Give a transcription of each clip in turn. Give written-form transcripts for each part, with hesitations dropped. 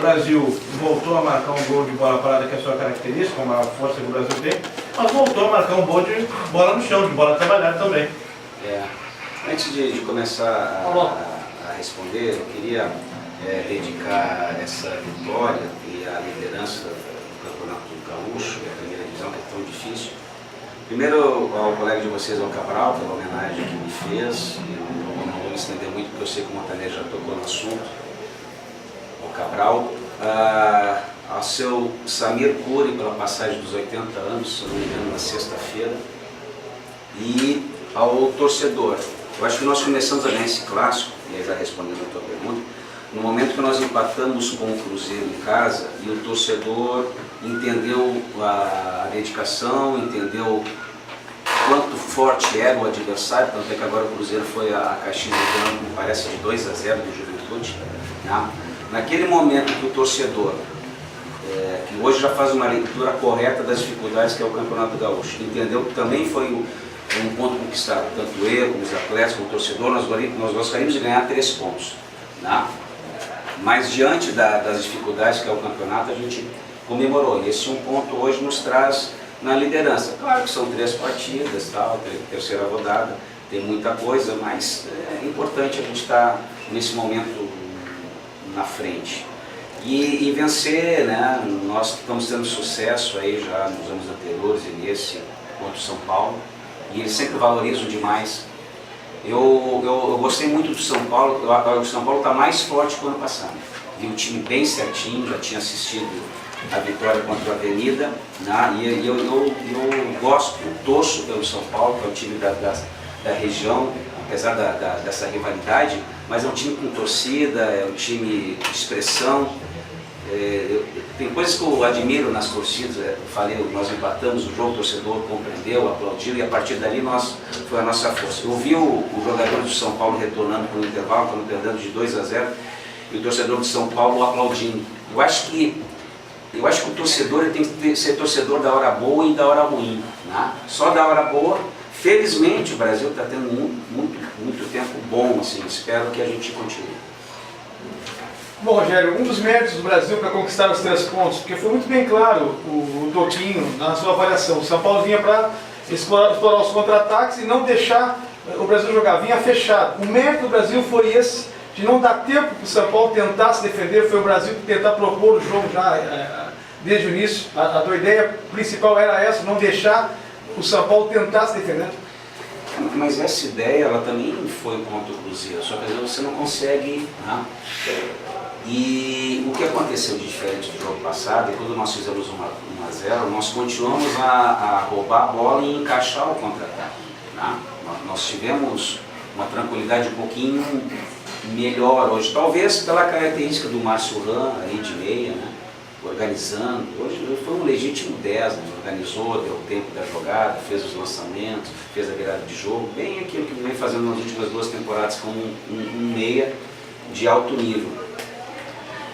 Brasil voltou a marcar um gol de bola parada, que é a sua característica, como a força que o Brasil tem, mas voltou a marcar um gol de bola no chão, de bola trabalhada também. Antes de começar a responder, eu queria dedicar essa vitória e a liderança do Campeonato Gaúcho, a primeira divisão, que é tão difícil. Primeiro ao colega de vocês, ao Cabral, pela homenagem que me fez. Eu não vou me estender muito, porque eu sei que o Montaner já tocou no assunto. Ao Cabral. Ao seu Samir Cury, pela passagem dos 80 anos, se não me engano, na sexta-feira. E ao torcedor. Eu acho que nós começamos a ganhar esse clássico, e aí já respondendo a tua pergunta, no momento que nós empatamos com o Cruzeiro em casa e o torcedor entendeu a dedicação, entendeu quanto forte era o adversário, tanto é que agora o Cruzeiro foi a Caxias do Campo, me parece, de 2-0 do Juventude. Né? Naquele momento que o torcedor, que hoje já faz uma leitura correta das dificuldades que é o Campeonato Gaúcho, entendeu que também foi um ponto conquistado, tanto eu, como os atletas, como o torcedor, nós gostaríamos de ganhar 3 pontos. Né? Mas diante das dificuldades que é o campeonato, a gente comemorou. E esse ponto hoje nos traz na liderança. Claro que são 3 partidas, tal, terceira rodada, tem muita coisa, mas é importante a gente estar nesse momento na frente. E vencer, né? Nós estamos tendo sucesso aí já nos anos anteriores e nesse contra o São Paulo. E eles sempre valorizam demais. Eu gostei muito do São Paulo, o São Paulo está mais forte que o ano passado. Vi o time bem certinho, já tinha assistido a vitória contra a Avenida, né? E eu gosto, torço pelo São Paulo, que é o time da região, apesar dessa rivalidade, mas é um time com torcida, é um time de expressão. Tem coisas que eu admiro nas torcidas. Eu falei, nós empatamos o jogo, o torcedor compreendeu, aplaudiu, e a partir dali foi a nossa força. Eu vi o jogador do São Paulo retornando para o intervalo, estamos perdendo de 2-0, e o torcedor do São Paulo aplaudindo. Eu acho que o torcedor ele tem que ser torcedor da hora boa e da hora ruim. Né? Só da hora boa. Felizmente o Brasil está tendo muito tempo bom, assim, espero que a gente continue. Bom, Rogério, um dos méritos do Brasil para conquistar os 3 pontos, porque foi muito bem claro o Toquinho na sua avaliação. O São Paulo vinha para explorar os contra-ataques e não deixar o Brasil jogar, vinha fechado. O mérito do Brasil foi esse, de não dar tempo para o São Paulo tentar se defender, foi o Brasil tentar propor o jogo já desde o início. A tua ideia principal era essa, não deixar o São Paulo tentar se defender. Mas essa ideia, ela também foi contra o Cruzeiro, só que às vezes você não consegue. Né? E o que aconteceu de diferente do jogo passado, é quando nós fizemos 1-0, nós continuamos a roubar a bola e encaixar o contra-ataque. Né? Nós tivemos uma tranquilidade um pouquinho melhor hoje, talvez pela característica do Márcio Ran, aí de meia, né? Organizando. Hoje foi um legítimo 10, né? Organizou, deu tempo da jogada, fez os lançamentos, fez a virada de jogo, bem aquilo que vem fazendo nas últimas 2 temporadas como um meia de alto nível.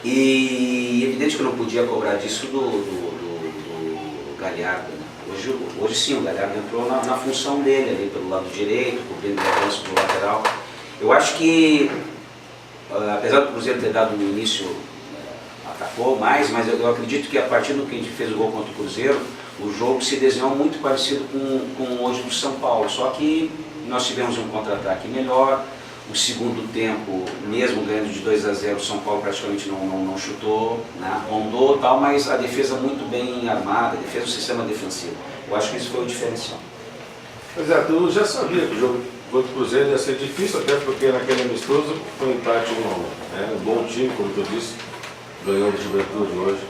E evidente que eu não podia cobrar disso do Galhardo. Né? Hoje sim, o Galhardo entrou na função dele, ali pelo lado direito, cobrindo o avanço do lateral. Eu acho que, apesar do Cruzeiro ter dado no início, atacou mais, mas eu acredito que a partir do que a gente fez o gol contra o Cruzeiro, o jogo se desenhou muito parecido com hoje do São Paulo, só que nós tivemos um contra-ataque melhor. O segundo tempo, mesmo ganhando de 2-0, o São Paulo praticamente não chutou, né? Rondou tal, mas a defesa muito bem armada, a defesa do sistema defensivo. Eu acho que isso foi o diferencial. Pois é, tu já sabia que o jogo contra o Cruzeiro ia ser difícil, até porque naquele amistoso foi um empate 1-1. Né? Um bom time, como tu disse, ganhou de Juventude hoje.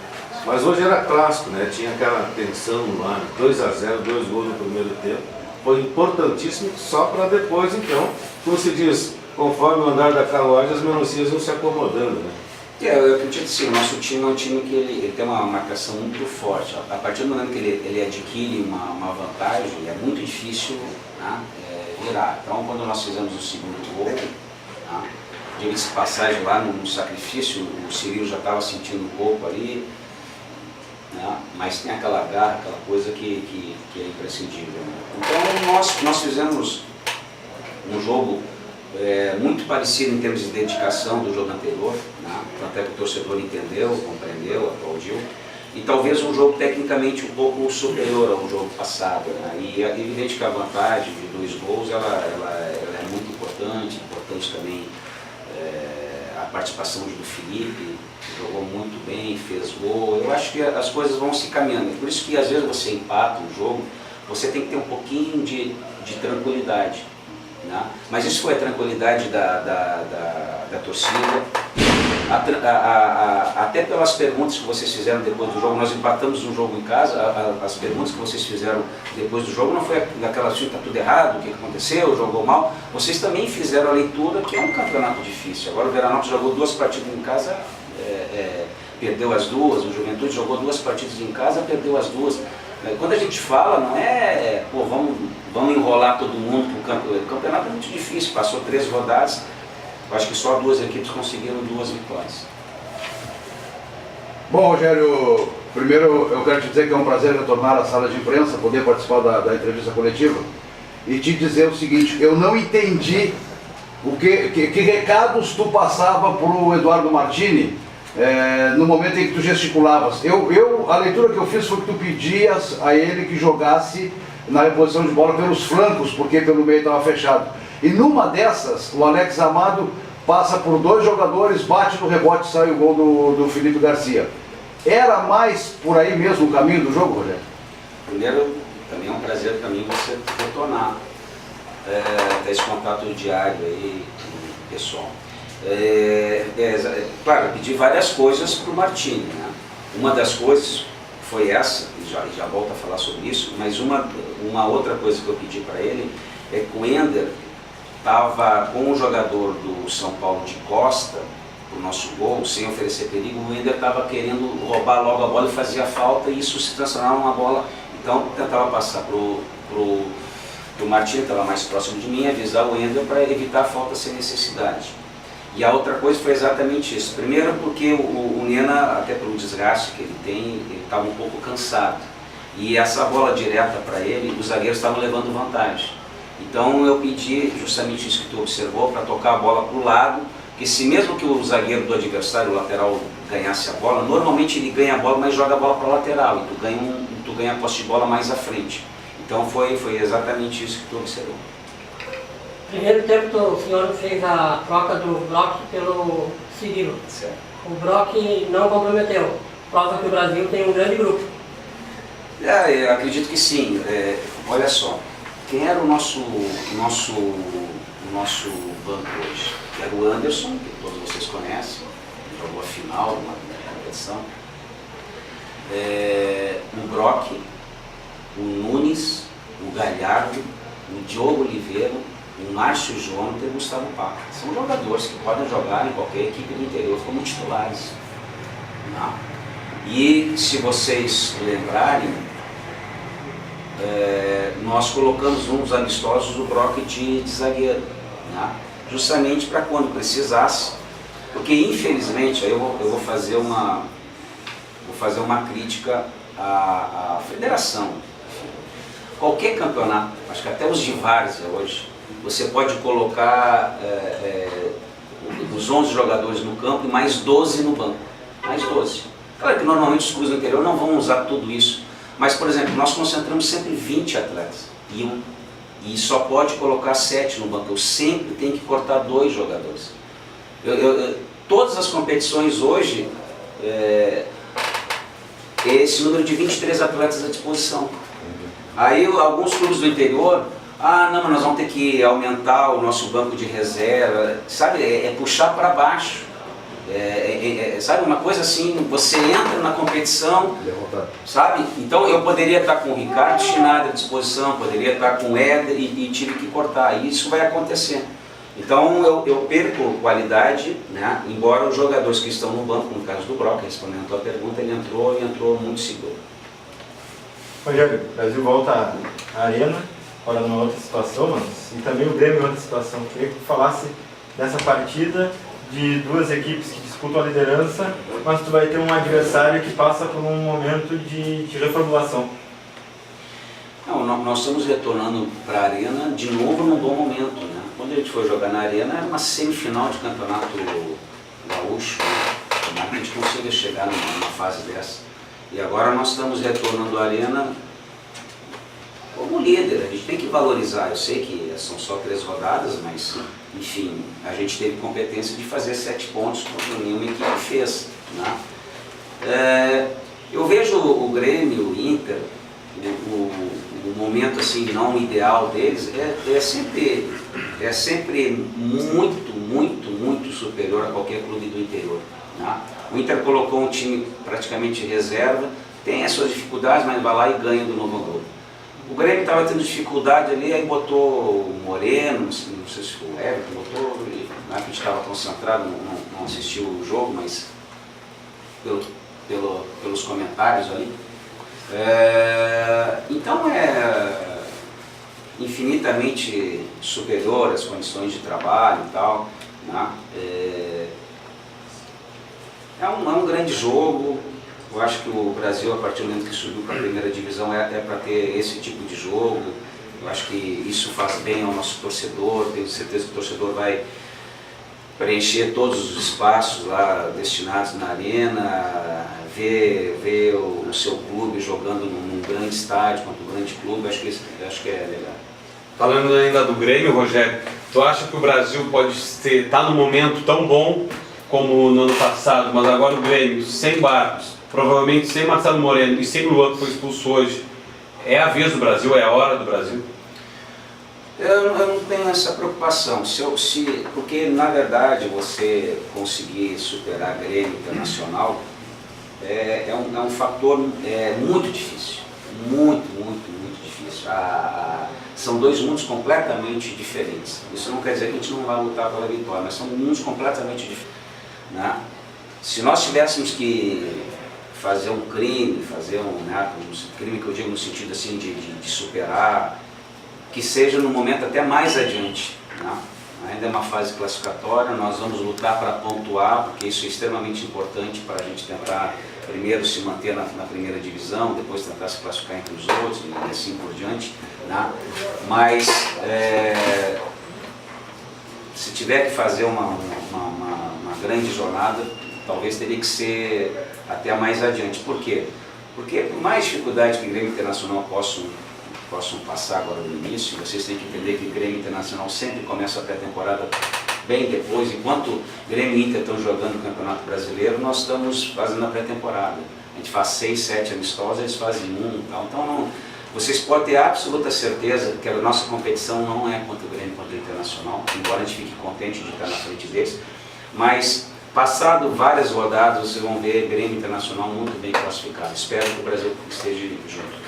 Mas hoje era clássico, né? Tinha aquela tensão no ar, 2-0, 2 gols no primeiro tempo. Foi importantíssimo só para depois, então, como se diz, conforme o andar da carruagem, as melancias vão se acomodando, né? Eu acredito que sim, o nosso time é um time que ele tem uma marcação muito forte. A partir do momento que ele adquire uma vantagem, é muito difícil, né, virar. Então, quando nós fizemos o segundo gol, né, diga-se de passagem lá no sacrifício, o Cirilo já estava sentindo um pouco ali, né, mas tem aquela garra, aquela coisa que é imprescindível. Né? Então, nós fizemos um jogo muito parecido em termos de dedicação do jogo anterior, né? tanto é que o torcedor entendeu, compreendeu, aplaudiu. E talvez um jogo tecnicamente um pouco superior ao jogo passado, né? E é evidente que a vantagem de 2 gols ela é muito importante também a participação do Felipe, jogou muito bem, fez gol. Eu acho que as coisas vão se caminhando. Por isso que às vezes você empata um jogo, você tem que ter um pouquinho de tranquilidade, né? Mas isso foi a tranquilidade da torcida. Até pelas perguntas que vocês fizeram depois do jogo, nós empatamos um jogo em casa, as perguntas que vocês fizeram depois do jogo não foi daquela assim, está tudo errado, o que aconteceu, jogou mal. Vocês também fizeram a leitura que é um campeonato difícil. Agora o Veranópolis jogou 2 partidas em casa, perdeu as 2, o Juventude jogou 2 partidas em casa, perdeu as 2. Quando a gente fala, não é, pô, vamos enrolar todo mundo, porque o campeonato é muito difícil, passou 3 rodadas. Eu acho que só 2 equipes conseguiram 2 vitórias. Bom, Rogério, primeiro eu quero te dizer que é um prazer retornar à sala de imprensa, poder participar da entrevista coletiva e te dizer o seguinte: eu não entendi que recados tu passava para o Eduardo Martini no momento em que tu gesticulavas. A leitura que eu fiz foi que tu pedias a ele que jogasse na reposição de bola pelos flancos, porque pelo meio estava fechado. E numa dessas, o Alex Amado passa por 2 jogadores, bate no rebote e sai o gol do Felipe Garcia. Era mais por aí mesmo o caminho do jogo, Rogério? Primeiro, também é um prazer para mim você retornar até esse contato diário aí, pessoal. Claro, eu pedi várias coisas para o Martini, né? Uma das coisas foi essa, e já volto a falar sobre isso, mas uma outra coisa que eu pedi para ele é que o Ender estava com o jogador do São Paulo de costa, o nosso gol, sem oferecer perigo. O Ender estava querendo roubar logo a bola e fazia falta, e isso se transformava numa bola. Então tentava passar pro Martini, que estava mais próximo de mim, avisar o Ender para evitar a falta sem necessidade. E a outra coisa foi exatamente isso. Primeiro porque o Nena, até pelo desgaste que ele tem, ele estava um pouco cansado. E essa bola direta para ele, os zagueiros estavam levando vantagem. Então eu pedi justamente isso que tu observou, para tocar a bola para o lado, que se mesmo que o zagueiro do adversário, o lateral, ganhasse a bola, normalmente ele ganha a bola, mas joga a bola para o lateral, e tu ganha a posse de bola mais à frente. Então foi exatamente isso que tu observou. Primeiro tempo o senhor fez a troca do Brock pelo Cirilo. Certo. O Brock não comprometeu, prova que o Brasil tem um grande grupo. Eu acredito que sim. Olha só, quem era o nosso banco hoje? Era o Anderson, que todos vocês conhecem, jogou a final de uma competição. O Brock, o Nunes, o Galhardo, o Diogo Oliveira, o Márcio Jonathan e o Gustavo Paca. São jogadores que podem jogar em qualquer equipe do interior como titulares. Não. E se vocês lembrarem, nós colocamos uns amistosos do Brock de zagueiro, né? Justamente para quando precisasse, porque infelizmente eu vou fazer uma crítica à federação. Qualquer campeonato, acho que até os de várzea hoje, você pode colocar os 11 jogadores no campo e mais 12 no banco, mais 12. Claro que normalmente os clubes do interior não vão usar tudo isso, mas, por exemplo, nós concentramos sempre 20 atletas e só pode colocar 7 no banco. Eu sempre tenho que cortar 2 jogadores. Todas as competições hoje, esse número de 23 atletas à disposição. Aí alguns clubes do interior, não, mas nós vamos ter que aumentar o nosso banco de reserva, sabe, é puxar para baixo. Sabe, uma coisa assim, você entra na competição, sabe? Então eu poderia estar com o Ricardo Schneider à disposição, poderia estar com o Éder e tive que cortar, e isso vai acontecer. Então eu perco qualidade, né? Embora os jogadores que estão no banco, no caso do Brock, respondendo a tua pergunta, ele entrou muito seguro. Rogério, o Brasil volta à arena, fora numa outra situação, mas, e também o Grêmio em outra situação. Eu queria que tu falasse dessa partida de 2 equipes que disputam a liderança, mas tu vai ter um adversário que passa por um momento de reformulação. Não, nós estamos retornando para a arena de novo num bom momento, né? Quando a gente foi jogar na arena era uma semifinal de campeonato gaúcho, né? tomara que a gente consiga chegar numa fase dessa. E agora nós estamos retornando à arena como líder, a gente tem que valorizar. Eu sei que são só 3 rodadas, mas, enfim, a gente teve competência de fazer 7 pontos contra nenhuma equipe fez. Né? Eu vejo o Grêmio, o Inter, o momento assim não ideal deles é sempre muito superior a qualquer clube do interior. Né? O Inter colocou um time praticamente reserva, tem as suas dificuldades, mas vai lá e ganha do Novo Hamburgo. O Grêmio estava tendo dificuldade ali, aí botou o Moreno, não sei se foi o Everton, botou, a gente estava concentrado, não assistiu o jogo, mas pelos comentários ali. Então é infinitamente superior às condições de trabalho e tal. Né? É um grande jogo. Eu acho que o Brasil, a partir do momento que subiu para a primeira divisão, é para ter esse tipo de jogo. Eu acho que isso faz bem ao nosso torcedor. Tenho certeza que o torcedor vai preencher todos os espaços lá destinados na arena, ver o seu clube jogando num grande estádio contra um grande clube. Acho que é legal. Falando ainda do Grêmio, Rogério, tu acha que o Brasil pode estar num momento tão bom como no ano passado, mas agora o Grêmio sem Barcos, provavelmente sem Marcelo Moreno e sem Luan, que foi expulso hoje, é a vez do Brasil, é a hora do Brasil? Eu não tenho essa preocupação, porque na verdade você conseguir superar Grêmio Internacional é um fator muito difícil, muito difícil. São 2 mundos completamente diferentes. Isso não quer dizer que a gente não vai lutar pela vitória, mas são mundos completamente diferentes. Né? Se nós tivéssemos que fazer um crime, um crime que eu digo no sentido assim de superar, que seja no momento até mais adiante. Né? Ainda é uma fase classificatória, nós vamos lutar para pontuar, porque isso é extremamente importante para a gente tentar primeiro se manter na primeira divisão, depois tentar se classificar entre os outros e assim por diante. Né? Mas se tiver que fazer uma grande jornada, talvez teria que ser até mais adiante. Por quê? Porque por mais dificuldade que o Grêmio Internacional possam passar agora no início, vocês têm que entender que o Grêmio Internacional sempre começa a pré-temporada bem depois. Enquanto Grêmio e Inter estão jogando o Campeonato Brasileiro, nós estamos fazendo a pré-temporada. A gente faz 6, 7 amistosos, eles fazem 1 e tal. Então vocês podem ter absoluta certeza que a nossa competição não é contra o Grêmio, contra o Internacional, embora a gente fique contente de estar na frente deles, mas passado várias rodadas vocês vão ver Grêmio Internacional muito bem classificado. Espero que o Brasil esteja junto.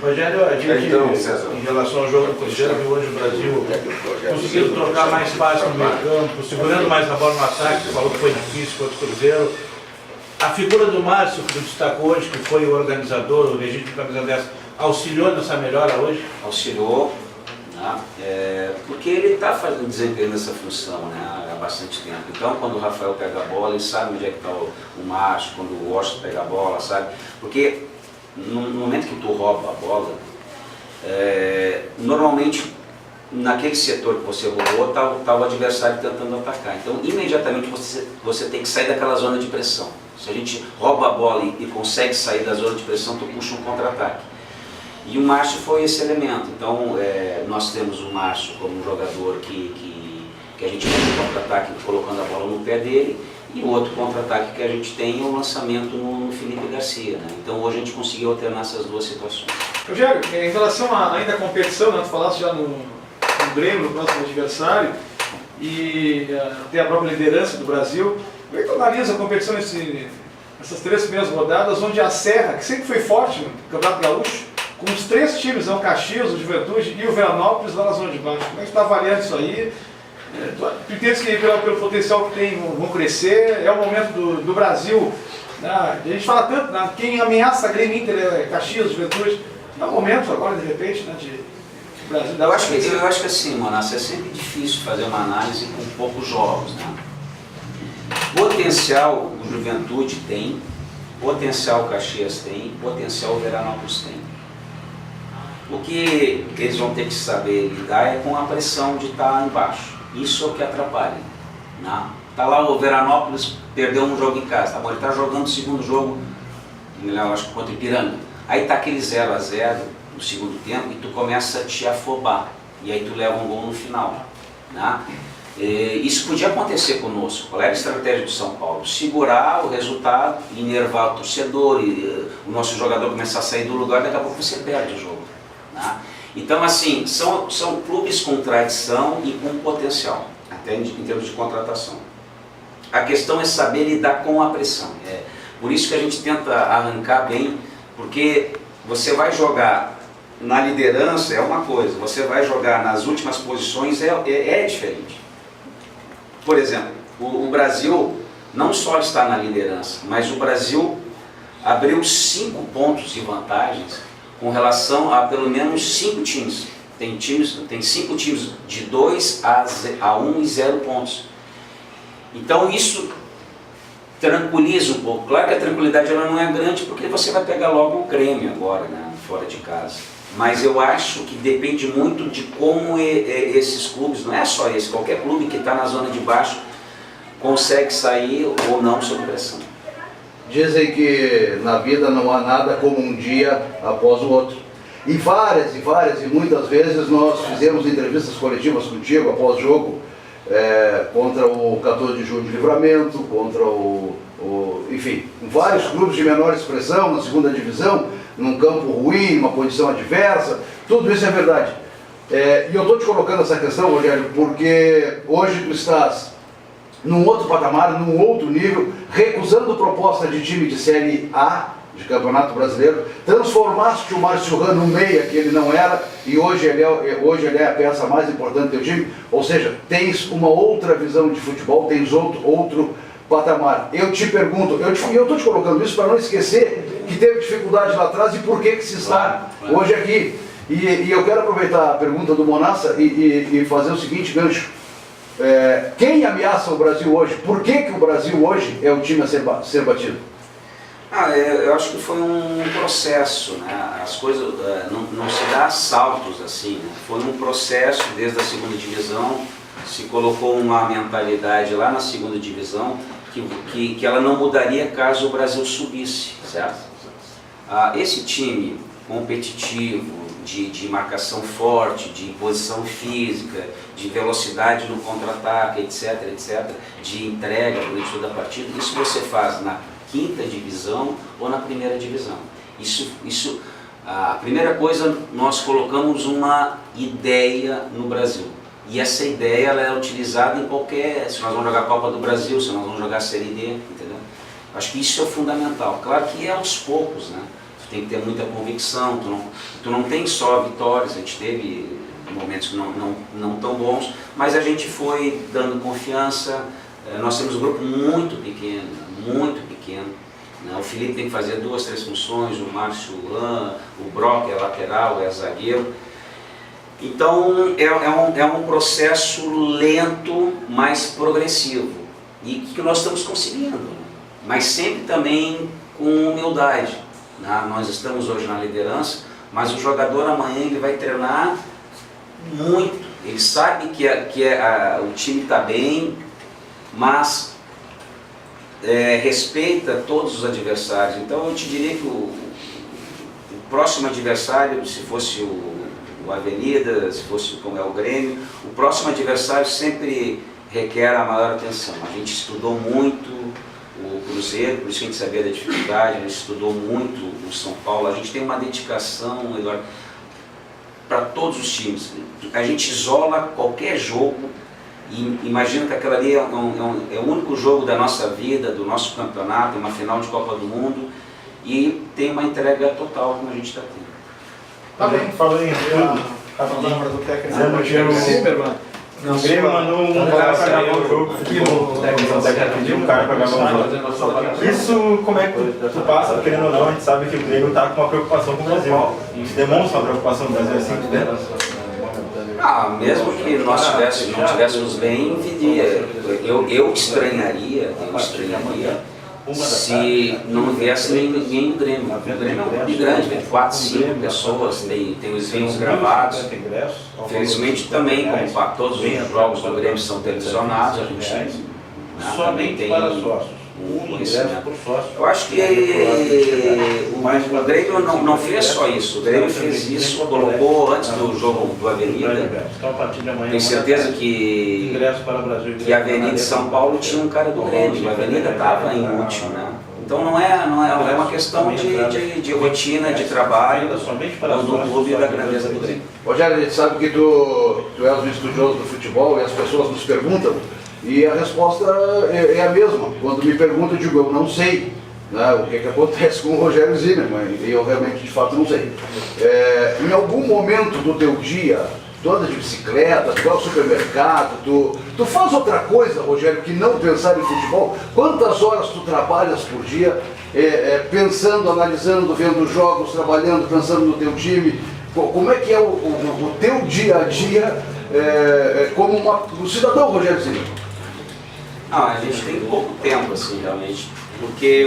Rogério, a gente, em relação ao jogo do Cruzeiro, viu hoje o Brasil conseguiu trocar mais espaço no meio campo, segurando mais a bola no ataque, falou que foi difícil contra o Cruzeiro. A figura do Márcio, que destacou hoje, que foi o organizador, o legítimo camisa 10, auxiliou nessa melhora hoje? Auxiliou, né? Porque ele está desempenhando essa função, né, há bastante tempo. Então, quando o Rafael pega a bola, ele sabe onde é que está o Márcio, quando o Washington pega a bola, sabe? Porque no momento que tu rouba a bola, normalmente naquele setor que você roubou está o adversário tentando atacar. Então imediatamente você tem que sair daquela zona de pressão. Se a gente rouba a bola e consegue sair da zona de pressão, tu puxa um contra-ataque. E o Márcio foi esse elemento. Então nós temos o Márcio como um jogador que a gente tem um contra-ataque colocando a bola no pé dele. E o outro contra-ataque que a gente tem é o lançamento no Felipe Garcia. Né? Então hoje a gente conseguiu alternar essas 2 situações. Rogério, em relação ainda à competição, né, tu falaste já no Grêmio, no próximo adversário, e até a própria liderança do Brasil, como é que tu analisa a competição nessas 3 primeiras rodadas, onde a Serra, que sempre foi forte no Campeonato Gaúcho, com os 3 times, o Caxias, o Juventude e o Veranópolis lá na zona de baixo. Como é que tu está avaliando isso aí? Tu entendes que pelo potencial que tem vão crescer, é o momento do Brasil, né? A gente fala tanto, né? Quem ameaça a Grêmio Inter é Caxias, Juventude, é o momento agora de repente, né, de Brasil. Eu acho que assim, Manasseh, é sempre difícil fazer uma análise com poucos jogos. Né? Potencial o Juventude tem, potencial o Caxias tem, potencial o Veranópolis tem. O que eles vão ter que saber lidar é com a pressão de estar embaixo. Isso é o que atrapalha. Né? Tá lá o Veranópolis, perdeu um jogo em casa, tá bom, ele tá jogando o segundo jogo, eu acho que contra o Ipiranga. Aí tá aquele 0 a 0 no segundo tempo e tu começa a te afobar, e aí tu leva um gol no final, né? Isso podia acontecer conosco. Qual era a estratégia do São Paulo? Segurar o resultado, enervar o torcedor, e o nosso jogador começar a sair do lugar, daqui a pouco você perde o jogo, né? Então, assim, são clubes com tradição e com potencial, até em termos de contratação. A questão é saber lidar com a pressão. Por isso que a gente tenta arrancar bem, porque você vai jogar na liderança é uma coisa, você vai jogar nas últimas posições é diferente. Por exemplo, o Brasil não só está na liderança, mas o Brasil abriu 5 pontos de vantagens com relação a pelo menos 5 times. Tem 5 times de 2 a 1 e 0 pontos. Então isso tranquiliza um pouco. Claro que a tranquilidade ela não é grande porque você vai pegar logo o Grêmio agora, né, fora de casa. Mas eu acho que depende muito de como esses clubes, não é só esse, qualquer clube que está na zona de baixo consegue sair ou não sob pressão. Dizem que na vida não há nada como um dia após o outro. E várias e muitas vezes nós fizemos entrevistas coletivas contigo após o jogo, contra o 14 de Julho de Livramento, contra enfim, vários clubes de menor expressão na segunda divisão, num campo ruim, numa condição adversa, tudo isso é verdade. E eu estou te colocando essa questão, Rogério, porque hoje tu estás num outro patamar, num outro nível, recusando proposta de time de Série A, de Campeonato Brasileiro, transformaste o Márcio Ran no meia que ele não era, e hoje ele é a peça mais importante do teu time, ou seja, tens uma outra visão de futebol, tens outro patamar. Eu te pergunto, eu estou te colocando isso para não esquecer que teve dificuldade lá atrás e por que se está hoje aqui. E eu quero aproveitar a pergunta do Monassa e fazer o seguinte gancho. Quem ameaça o Brasil hoje? Por que o Brasil hoje é o time a ser batido? Eu acho que foi um processo, né? As coisas não se dá saltos assim, né? Foi um processo desde a segunda divisão, se colocou uma mentalidade lá na segunda divisão que ela não mudaria caso o Brasil subisse, certo? Esse time competitivo, de marcação forte, de posição física, de velocidade no contra-ataque, etc, de entrega durante toda a partida, isso você faz na quinta divisão ou na primeira divisão. A primeira coisa, nós colocamos uma ideia no Brasil. E essa ideia ela é utilizada em qualquer... Se nós vamos jogar a Copa do Brasil, se nós vamos jogar a Série D, entendeu? Acho que isso é fundamental. Claro que é aos poucos, né? Tu tem que ter muita convicção, tu não tem só vitórias, a gente teve momentos que não tão bons, mas a gente foi dando confiança. Nós temos um grupo muito pequeno, né? O Felipe tem que fazer 2, 3 funções, o Márcio Lan, o Brock é lateral, é zagueiro. Então é um processo lento, mas progressivo, e que nós estamos conseguindo, mas sempre também com humildade, né? Nós estamos hoje na liderança, mas o jogador amanhã ele vai treinar muito, ele sabe que o time está bem, mas respeita todos os adversários. Então eu te diria que o próximo adversário, se fosse o Avenida, se fosse como é o Grêmio, o próximo adversário sempre requer a maior atenção. A gente estudou muito o Cruzeiro, por isso que a gente sabia da dificuldade, a gente estudou muito o São Paulo, a gente tem uma dedicação para todos os times. A gente isola qualquer jogo e imagina que aquilo ali é o único jogo da nossa vida, do nosso campeonato, uma final de Copa do Mundo, e tem uma entrega total como a gente está tendo. Tá bem. Falou em tudo. O Grêmio mandou um cara para gravar o jogo. O técnico pediu um cara para gravar o jogo. Isso, como é que tu passa, querendo ou não, a gente sabe que o Grêmio está com uma preocupação com o Brasil. Isso demonstra uma preocupação com o Brasil assim, mesmo que nós não estivéssemos bem, eu estranharia se não viesse ninguém do Grêmio. O Grêmio é um clube grande, tem 4, 5 pessoas, tem os vídeos gravados. Felizmente também, como todos os jogos do Grêmio são televisionados, a gente Também somente tem para sócios. um Ingresso conhecimento. por sócio. Eu acho que o Grêmio não fez só isso, o Grêmio fez isso, colocou antes do jogo do Avenida, Então, a partir de amanhã, tenho certeza que ingresso para o Brasil. a Avenida de São Paulo tinha um cara do Grêmio, a Avenida estava em último, né? Então não é uma questão de rotina, de trabalho do clube e da grandeza do Grêmio. Rogério, a gente sabe que tu és um estudioso do futebol e as pessoas nos perguntam, e a resposta é a mesma. Quando me perguntam, eu digo, eu não sei, né, o que acontece com o Rogério Zimmermann, e eu realmente, de fato, não sei. Em algum momento do teu dia, tu anda de bicicleta, tu vai ao supermercado, tu faz outra coisa, Rogério, que não pensar em futebol? Quantas horas tu trabalhas por dia, pensando, analisando, vendo jogos, trabalhando, pensando no teu time? Como é que é o teu dia a dia como um cidadão, Rogério Zimmermann? Não, a gente tem pouco tempo, assim, realmente, porque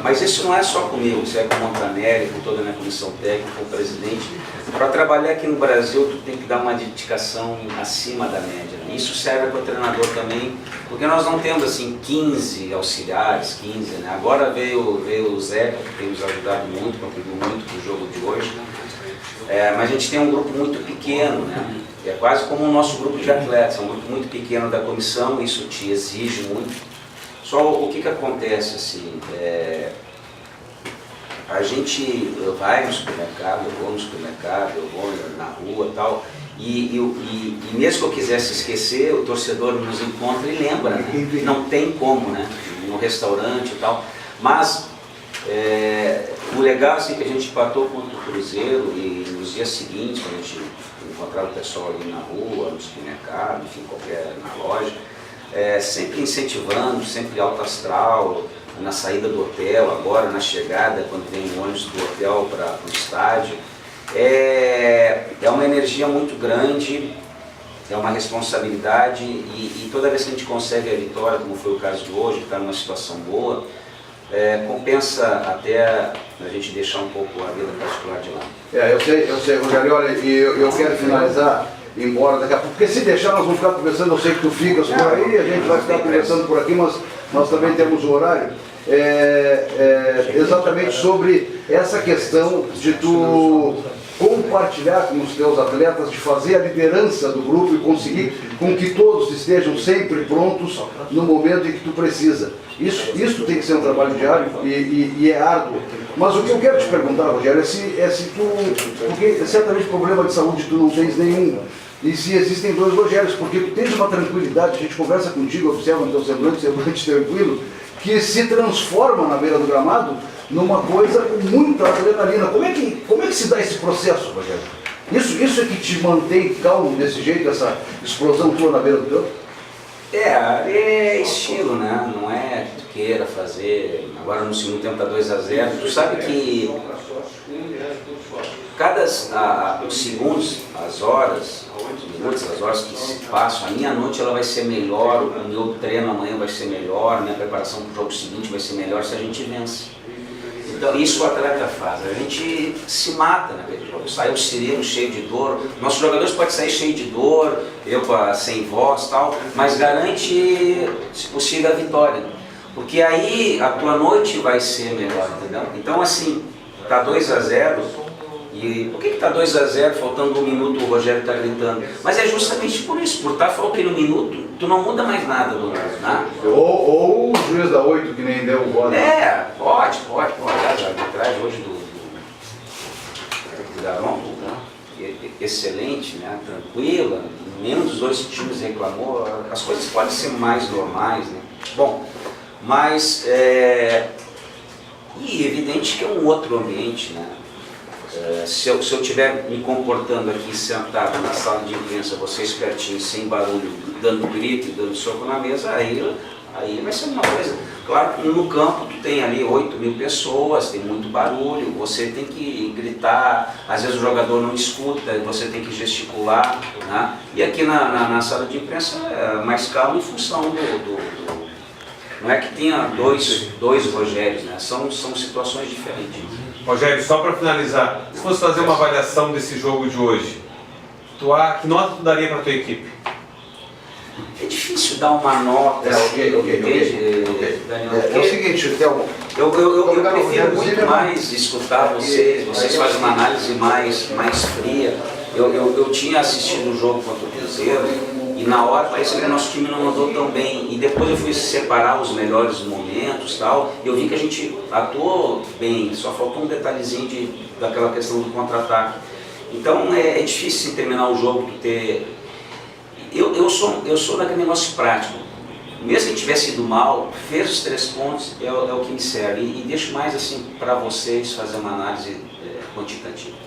mas isso não é só comigo, isso é com o Montanelli, com toda a minha comissão técnica, com o presidente. Para trabalhar aqui no Brasil, tu tem que dar uma dedicação acima da média. Isso serve para o treinador também, porque nós não temos, assim, 15 auxiliares, 15, né? Agora veio o Zé, que tem nos ajudado muito, contribuiu muito para o jogo de hoje, mas a gente tem um grupo muito pequeno, né? É quase como o nosso grupo de atletas, é um grupo muito pequeno da comissão, isso te exige muito. Só o que acontece, assim, a gente vai no supermercado, eu vou no supermercado, eu vou na rua e tal, e mesmo que eu quisesse esquecer, o torcedor nos encontra e lembra, né? Não tem como, né? No restaurante e tal, mas o legal assim, que a gente empatou contra o Cruzeiro e nos dias seguintes, quando a gente encontrava o pessoal ali na rua, no supermercado, enfim, na loja, sempre incentivando, sempre alto astral, na saída do hotel, agora na chegada, quando vem o ônibus do hotel para o estádio. É uma energia muito grande, é uma responsabilidade e toda vez que a gente consegue a vitória, como foi o caso de hoje, que está numa situação boa, compensa até a gente deixar um pouco a vida particular de lado. Eu sei, Rogério, olha, e eu quero finalizar, embora daqui a pouco, porque se deixar nós vamos ficar conversando, eu sei que tu ficas por aí, a gente vai ficar conversando por aqui, mas nós também temos o horário, exatamente sobre essa questão de tu compartilhar com os teus atletas, de fazer a liderança do grupo e conseguir com que todos estejam sempre prontos no momento em que tu precisa. Isso tem que ser um trabalho diário e é árduo. Mas o que eu quero te perguntar, Rogério, é se tu, porque certamente problema de saúde tu não tens nenhum, e se existem dois Rogérios, porque tu tens uma tranquilidade, a gente conversa contigo, observa no teu semblante tranquilo, que se transforma na beira do gramado numa coisa com muita adrenalina. Como é que se dá esse processo, Rogério? Isso é que te mantém calmo desse jeito, essa explosão tua na beira do campo? É estilo, né? Não é que tu queira fazer, agora no segundo tempo tá 2-0, tu sabe que os segundos, as horas, os minutos, as horas que se passam, a minha noite ela vai ser melhor, o meu treino amanhã vai ser melhor, a minha preparação para o jogo seguinte vai ser melhor se a gente vence. Então isso o atleta faz, a gente se mata naquele jogo, sai o sereno cheio de dor, nossos jogadores podem sair cheio de dor, sem voz e tal, mas garante, se possível, a vitória, porque aí a tua noite vai ser melhor, entendeu? Então assim, tá 2-0, e por que tá 2-0, faltando 1 minuto o Rogério está gritando? Mas é justamente por isso, por estar faltando 1 minuto, tu não muda mais nada do lado, né? Ou o juiz da 8 que nem deu o gol. Pode. A arbitragem hoje do Garon, excelente, né? Tranquila, nenhum dos dois times reclamou, as coisas podem ser mais normais, né? Bom, mas e evidente que é um outro ambiente, né? Se eu estiver me comportando aqui sentado na sala de imprensa, vocês pertinho, sem barulho, dando grito e dando soco na mesa, aí vai ser uma coisa. Claro que no campo tu tem ali 8.000 pessoas, tem muito barulho, você tem que gritar, às vezes o jogador não escuta, você tem que gesticular, né? E aqui na sala de imprensa é mais calmo em função não é que tenha dois Rogérios, né? São situações diferentes. Rogério, só para finalizar, se fosse fazer uma avaliação desse jogo de hoje, que nota tu daria para a tua equipe? É difícil dar uma nota, entende, Daniel? É o seguinte, Thelmo. Eu prefiro muito mais escutar vocês fazem uma análise mais fria. Eu tinha assistido o jogo contra o Cruzeiro e na hora parecia que o nosso time não andou tão bem. E depois eu fui separar os melhores momentos e tal, e eu vi que a gente atuou bem, só faltou um detalhezinho daquela questão do contra-ataque. Então é difícil terminar o jogo ter... Eu sou daquele negócio prático. Mesmo que tivesse ido mal, fez os 3 pontos, é o que me serve. E deixo mais assim para vocês fazer uma análise quantitativa.